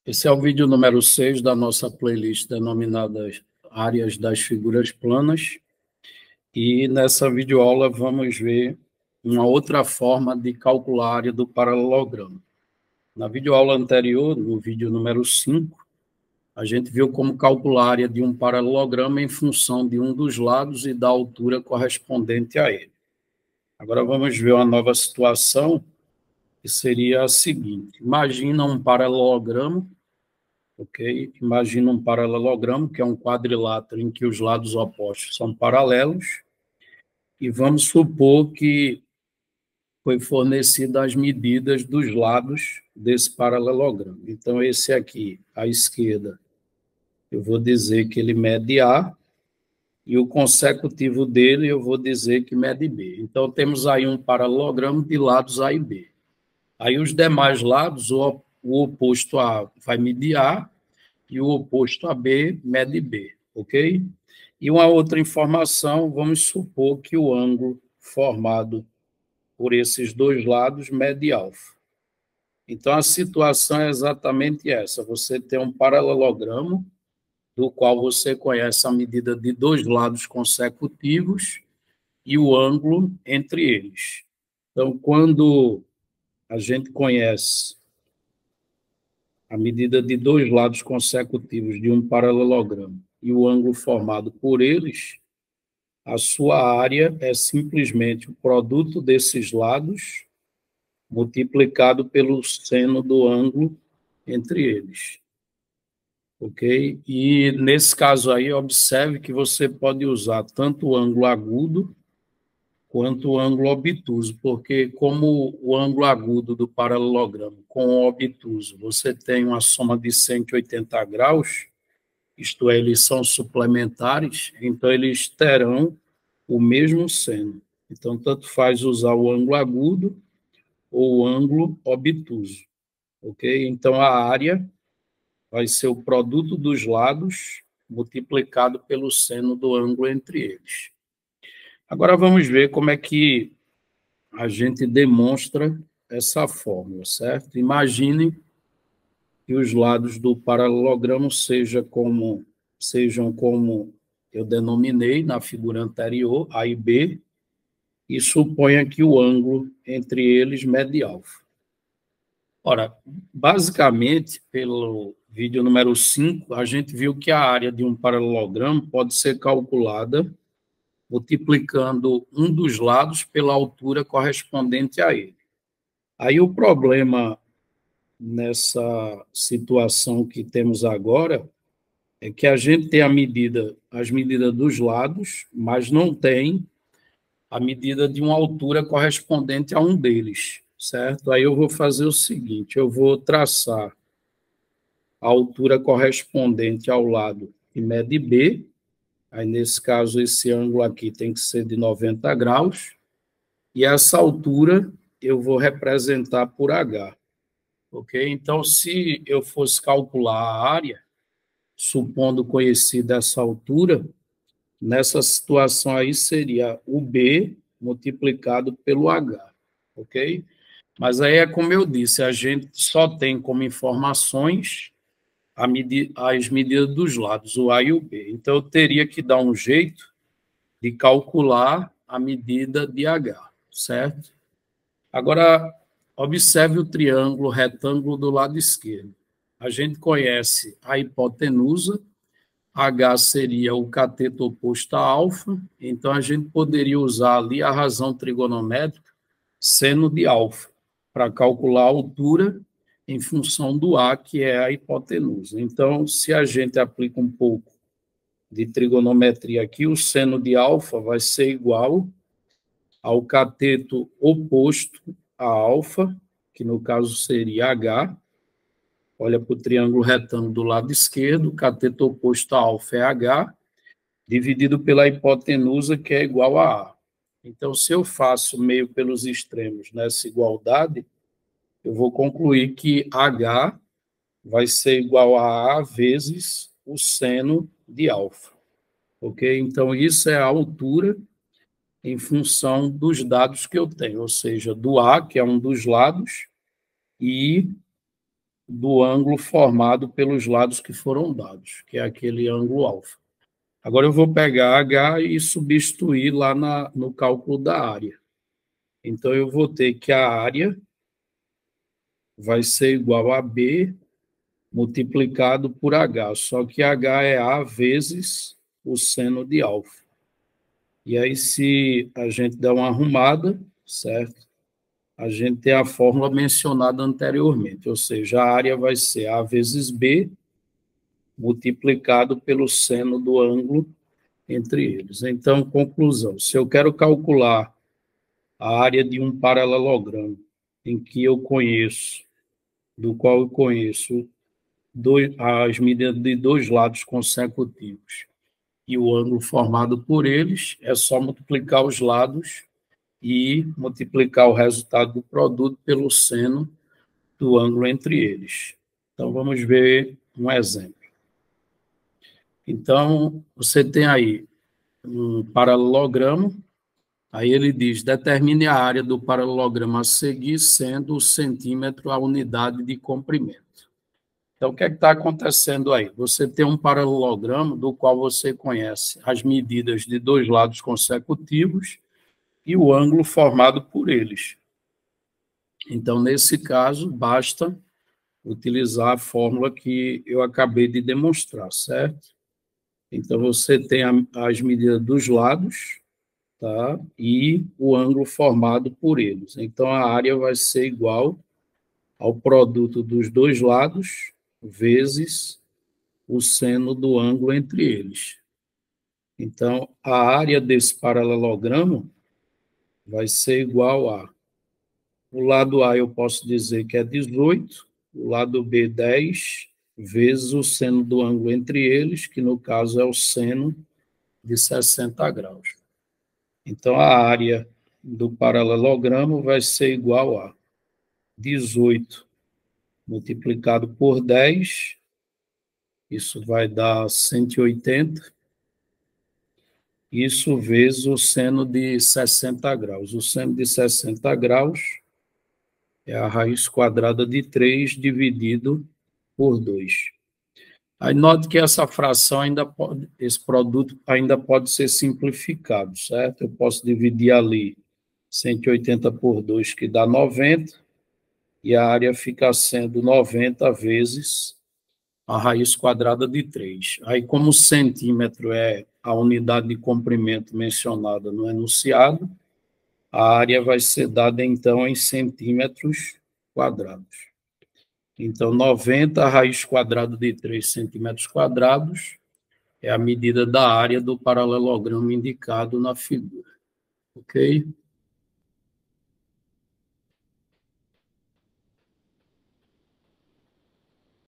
Esse é o vídeo número 6 da nossa playlist denominada Áreas das Figuras Planas. E nessa videoaula vamos ver uma outra forma de calcular a área do paralelogramo. Na videoaula anterior, no vídeo número 5, a gente viu como calcular a área de um paralelogramo em função de um dos lados e da altura correspondente a ele. Agora vamos ver uma nova situação, que seria a seguinte. Imagina um paralelogramo, ok? Imagina um paralelogramo, que é um quadrilátero em que os lados opostos são paralelos, e vamos supor que foi fornecida as medidas dos lados desse paralelogramo. Então, esse aqui, à esquerda, eu vou dizer que ele mede A, e o consecutivo dele eu vou dizer que mede B. Então, temos aí um paralelogramo de lados A e B. Aí, os demais lados, o oposto A vai medir A, e o oposto a B mede B, ok? E uma outra informação, vamos supor que o ângulo formado por esses dois lados mede alfa. Então, a situação é exatamente essa. Você tem um paralelogramo, do qual você conhece a medida de dois lados consecutivos e o ângulo entre eles. Então, quando a gente conhece a medida de dois lados consecutivos de um paralelogramo e o ângulo formado por eles, a sua área é simplesmente o produto desses lados multiplicado pelo seno do ângulo entre eles. Ok? E nesse caso aí, observe que você pode usar tanto o ângulo agudo quanto o ângulo obtuso, porque como o ângulo agudo do paralelogramo com o obtuso, você tem uma soma de 180 graus, isto é, eles são suplementares, então eles terão o mesmo seno. Então, tanto faz usar o ângulo agudo ou o ângulo obtuso, ok? Então, a área vai ser o produto dos lados multiplicado pelo seno do ângulo entre eles. Agora, vamos ver como é que a gente demonstra essa fórmula, certo? Imagine que os lados do paralelogramo sejam como eu denominei na figura anterior, A e B, e suponha que o ângulo entre eles mede alfa. Ora, basicamente, pelo vídeo número 5, a gente viu que a área de um paralelogramo pode ser calculada multiplicando um dos lados pela altura correspondente a ele. Aí o problema nessa situação que temos agora é que a gente tem as medidas dos lados, mas não tem a medida de uma altura correspondente a um deles, certo? Aí eu vou fazer o seguinte, eu vou traçar a altura correspondente ao lado que mede B, aí nesse caso esse ângulo aqui tem que ser de 90 graus, e essa altura eu vou representar por H, ok? Então, se eu fosse calcular a área, supondo conhecida essa altura, nessa situação aí seria o B multiplicado pelo H, ok? Mas aí é como eu disse, a gente só tem como informações as medidas dos lados, o A e o B. Então, eu teria que dar um jeito de calcular a medida de H, certo? Agora, observe o triângulo retângulo do lado esquerdo. A gente conhece a hipotenusa, H seria o cateto oposto a alfa, então a gente poderia usar ali a razão trigonométrica seno de alfa, para calcular a altura em função do A, que é a hipotenusa. Então, se a gente aplica um pouco de trigonometria aqui, o seno de alfa vai ser igual ao cateto oposto a alfa, que no caso seria H. Olha para o triângulo retângulo do lado esquerdo, o cateto oposto a alfa é H, dividido pela hipotenusa, que é igual a A. Então, se eu faço meio pelos extremos nessa igualdade, eu vou concluir que H vai ser igual a A vezes o seno de alfa. Ok? Então, isso é a altura em função dos dados que eu tenho, ou seja, do A, que é um dos lados, e do ângulo formado pelos lados que foram dados, que é aquele ângulo alfa. Agora eu vou pegar H e substituir lá no cálculo da área. Então, eu vou ter que a área vai ser igual a B multiplicado por H, só que H é A vezes o seno de alfa. E aí, se a gente der uma arrumada, certo? A gente tem a fórmula mencionada anteriormente, ou seja, a área vai ser A vezes B multiplicado pelo seno do ângulo entre eles. Então, conclusão, se eu quero calcular a área de um paralelogramo em que eu conheço, do qual eu conheço as medidas de dois lados consecutivos e o ângulo formado por eles, é só multiplicar os lados e multiplicar o resultado do produto pelo seno do ângulo entre eles. Então, vamos ver um exemplo. Então, você tem aí um paralelogramo, aí ele diz, determine a área do paralelogramo a seguir, sendo o centímetro a unidade de comprimento. Então, o que é que está acontecendo aí? Você tem um paralelogramo do qual você conhece as medidas de dois lados consecutivos e o ângulo formado por eles. Então, nesse caso, basta utilizar a fórmula que eu acabei de demonstrar, certo? Então, você tem as medidas dos lados, tá? E o ângulo formado por eles. Então, a área vai ser igual ao produto dos dois lados vezes o seno do ângulo entre eles. Então, a área desse paralelogramo vai ser igual a... O lado A eu posso dizer que é 18, o lado B 10, vezes o seno do ângulo entre eles, que no caso é o seno de 60 graus. Então, a área do paralelogramo vai ser igual a 18 multiplicado por 10, isso vai dar 180, isso vezes o seno de 60 graus. O seno de 60 graus é a raiz quadrada de 3 dividido por 2. Aí note que essa fração ainda pode, esse produto ainda pode ser simplificado, certo? Eu posso dividir ali 180 por 2, que dá 90, e a área fica sendo 90 vezes a raiz quadrada de 3. Aí, como o centímetro é a unidade de comprimento mencionada no enunciado, a área vai ser dada, então, em centímetros quadrados. Então, 90 raiz quadrada de 3 centímetros quadrados é a medida da área do paralelogramo indicado na figura. Ok?